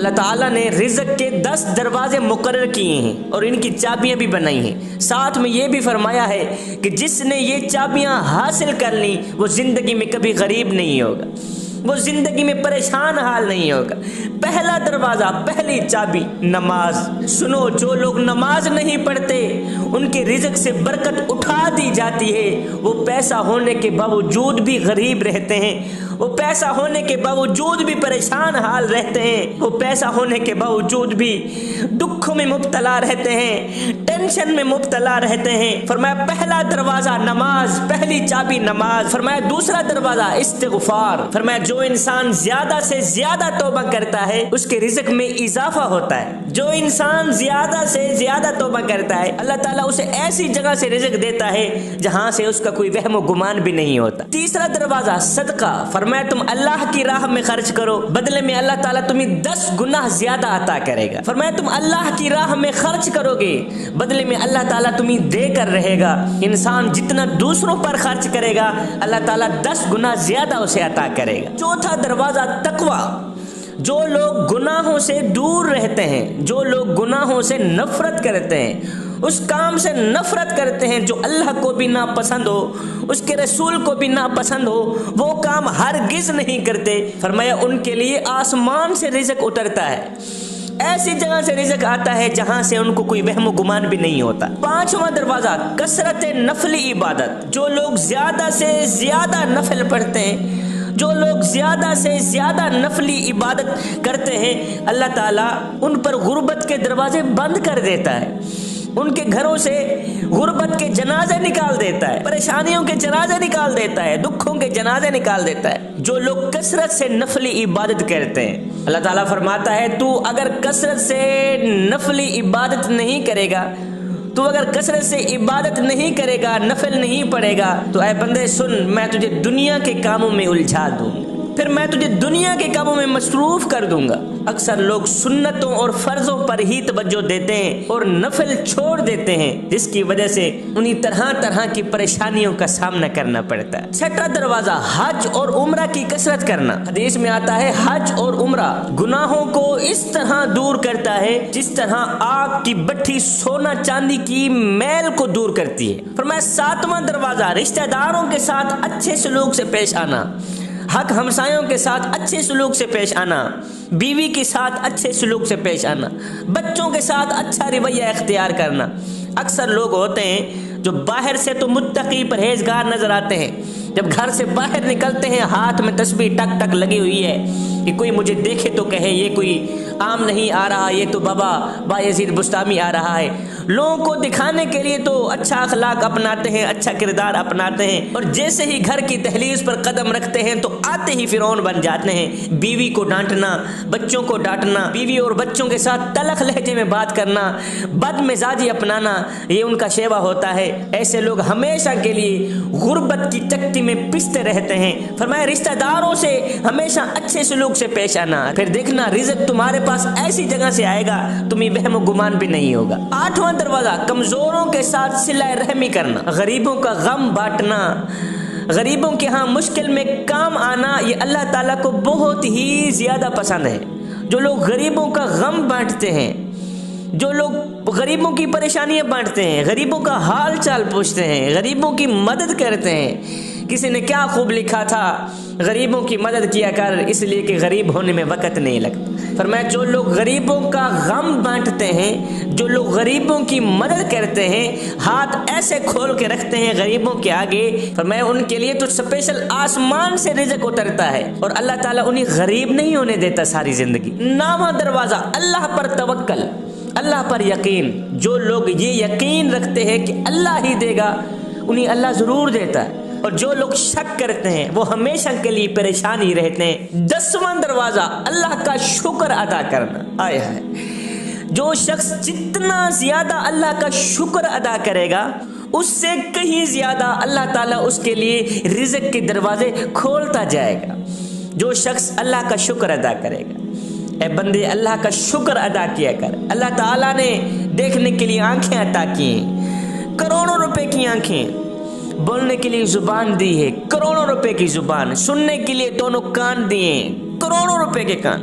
اللہ تعالیٰ نے رزق کے 10 دروازے مقرر کیے ہیں اور ان کی چابیاں بھی بنائی ہیں۔ ساتھ میں یہ بھی فرمایا ہے کہ جس نے یہ چابیاں حاصل کر لیں وہ زندگی میں کبھی غریب نہیں ہوگا، وہ زندگی میں پریشان حال نہیں ہوگا۔ پہلا دروازہ، پہلی چابی نماز۔ سنو، جو لوگ نماز نہیں پڑھتے ان کے رزق سے برکت اٹھا دی جاتی ہے، وہ پیسہ ہونے کے باوجود بھی غریب رہتے ہیں، وہ پیسہ ہونے کے باوجود بھی پریشان حال رہتے ہیں، وہ پیسہ ہونے کے باوجود بھی دکھوں میں مبتلا رہتے ہیں، ٹینشن میں مبتلا رہتے ہیں۔ فرمایا پہلا دروازہ نماز، پہلی چابی نماز۔ فرمایا دوسرا دروازہ استغفار۔ فرمایا جو انسان زیادہ سے زیادہ توبہ کرتا ہے اس کے رزق میں اضافہ ہوتا ہے۔ جو انسان زیادہ سے زیادہ توبہ کرتا ہے اللہ تعالیٰ اسے ایسی جگہ سے رزق دیتا ہے جہاں سے اس کا کوئی وہم و گمان بھی نہیں ہوتا۔ تیسرا دروازہ صدقہ۔ فرمایا تم اللہ کی راہ میں خرچ کرو، بدلے میں اللہ تعالیٰ تمہیں 10 گنا زیادہ عطا کرے گا۔ فرمایا تم اللہ کی راہ میں خرچ کرو گے، بدلے میں اللہ تعالیٰ تمہیں دے کر رہے گا۔ انسان جتنا دوسروں پر خرچ کرے گا اللہ تعالیٰ 10 گنا زیادہ اسے عطا کرے گا۔ چوتھا دروازہ تقویٰ۔ جو لوگ گناہوں سے دور رہتے ہیں، جو لوگ گناہوں سے نفرت کرتے ہیں، اس کام سے نفرت کرتے ہیں جو اللہ کو بھی ناپسند ہو، اس کے رسول کو بھی ناپسند ہو، وہ کام ہرگز نہیں کرتے۔ فرمایا ان کے لیے آسمان سے رزق اترتا ہے، ایسی جگہ سے رزق آتا ہے جہاں سے ان کو کوئی وہم و گمان بھی نہیں ہوتا۔ پانچواں دروازہ کثرت نفلی عبادت۔ جو لوگ زیادہ سے زیادہ نفل پڑھتے ہیں، جو لوگ زیادہ سے زیادہ نفلی عبادت کرتے ہیں، اللہ تعالیٰ ان پر غربت کے دروازے بند کر دیتا ہے، ان کے گھروں سے غربت کے جنازے نکال دیتا ہے، پریشانیوں کے جنازے نکال دیتا ہے، دکھوں کے جنازے نکال دیتا ہے۔ جو لوگ کثرت سے نفلی عبادت کرتے ہیں، اللہ تعالیٰ فرماتا ہے تو اگر کثرت سے نفلی عبادت نہیں کرے گا، تو اگر کثرت سے عبادت نہیں کرے گا، نفل نہیں پڑے گا، تو اے بندے سن، میں تجھے دنیا کے کاموں میں الجھا دوں گا، پھر میں تجھے دنیا کے کاموں میں مصروف کر دوں گا۔ اکثر لوگ سنتوں اور فرضوں پر ہی توجہ دیتے ہیں اور نفل چھوڑ دیتے ہیں، جس کی وجہ سے انہیں طرح طرح کی پریشانیوں کا سامنا کرنا پڑتا ہے۔ چھٹا دروازہ حج اور عمرہ کی کثرت کرنا۔ حدیث میں آتا ہے حج اور عمرہ گناہوں کو اس طرح دور کرتا ہے جس طرح آگ کی بٹھی سونا چاندی کی میل کو دور کرتی ہے۔ فرمایا ساتواں دروازہ رشتہ داروں کے ساتھ اچھے سلوک سے پیش آنا، حق ہمسایوں کے ساتھ اچھے سلوک سے پیش آنا، بیوی کے ساتھ اچھے سلوک سے پیش آنا، بچوں کے ساتھ اچھا رویہ اختیار کرنا۔ اکثر لوگ ہوتے ہیں جو باہر سے تو متقی پرہیزگار نظر آتے ہیں، جب گھر سے باہر نکلتے ہیں ہاتھ میں تسبیح ٹک ٹک لگی ہوئی ہے کہ کوئی مجھے دیکھے تو کہے یہ کوئی عام نہیں آ رہا، یہ تو بابا بایزید بستامی آ رہا ہے۔ لوگوں کو دکھانے کے لیے تو اچھا اخلاق اپناتے ہیں، اچھا کردار اپناتے ہیں، اور جیسے ہی گھر کی دہلیز پر قدم رکھتے ہیں تو آتے ہی فرعون بن جاتے ہیں۔ بیوی کو ڈانٹنا، بچوں کو ڈانٹنا، بیوی اور بچوں کے ساتھ تلخ لہجے میں بات کرنا، بد مزاجی اپنانا، یہ ان کا شیوا ہوتا ہے۔ ایسے لوگ ہمیشہ کے لیے غربت کی چکتی میں پستے رہتے ہیں۔ فرمایا رشتہ داروں سے ہمیشہ اچھے سلوک سے پیش آنا، پھر دیکھنا رزق تمہارے پاس ایسی جگہ سے آئے گا تمہیں وہم و گمان بھی نہیں ہوگا۔ آٹھواں دروازہ کمزوروں کے ساتھ صلہ رحمی کرنا، غریبوں کا غم بانٹنا، غریبوں کے ہاں مشکل میں کام آنا، یہ اللہ تعالیٰ کو بہت ہی زیادہ پسند ہے۔ جو لوگ غریبوں کا غم بانٹتے ہیں، جو لوگ غریبوں کی پریشانیاں بانٹتے ہیں، غریبوں کا حال چال پوچھتے ہیں، غریبوں کی مدد کرتے ہیں۔ کسی نے کیا خوب لکھا تھا، غریبوں کی مدد کیا کر اس لیے کہ غریب ہونے میں وقت نہیں لگتا۔ فرمایا جو لوگ غریبوں کا غم بانٹتے ہیں، جو لوگ غریبوں کی مدد کرتے ہیں، ہاتھ ایسے کھول کے رکھتے ہیں غریبوں کے آگے، فرمایا ان کے لیے تو اسپیشل آسمان سے رزق اترتا ہے اور اللہ تعالیٰ انہیں غریب نہیں ہونے دیتا ساری زندگی۔ نواں دروازہ اللہ پر توکل، اللہ پر یقین۔ جو لوگ یہ یقین رکھتے ہیں کہ اللہ ہی دے گا، انہیں اللہ ضرور دیتا ہے، اور جو لوگ شک کرتے ہیں وہ ہمیشہ کے لیے پریشانی رہتے ہیں۔ 10واں دروازہ اللہ کا شکر ادا کرنا۔ آئے ہے جو شخص جتنا زیادہ اللہ کا شکر ادا کرے گا اس سے کہیں زیادہ اللہ تعالیٰ اس کے لیے رزق کے دروازے کھولتا جائے گا۔ جو شخص اللہ کا شکر ادا کرے گا، اے بندے اللہ کا شکر ادا کیا کر۔ اللہ تعالیٰ نے دیکھنے کے لیے آنکھیں عطا کی ہیں، کروڑوں روپے کی آنکھیں، بولنے کے لیے زبان دی ہے، کروڑوں روپے کی زبان، سننے کے لیے دونوں کان دیے ہیں، کروڑوں روپے کے کان،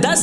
10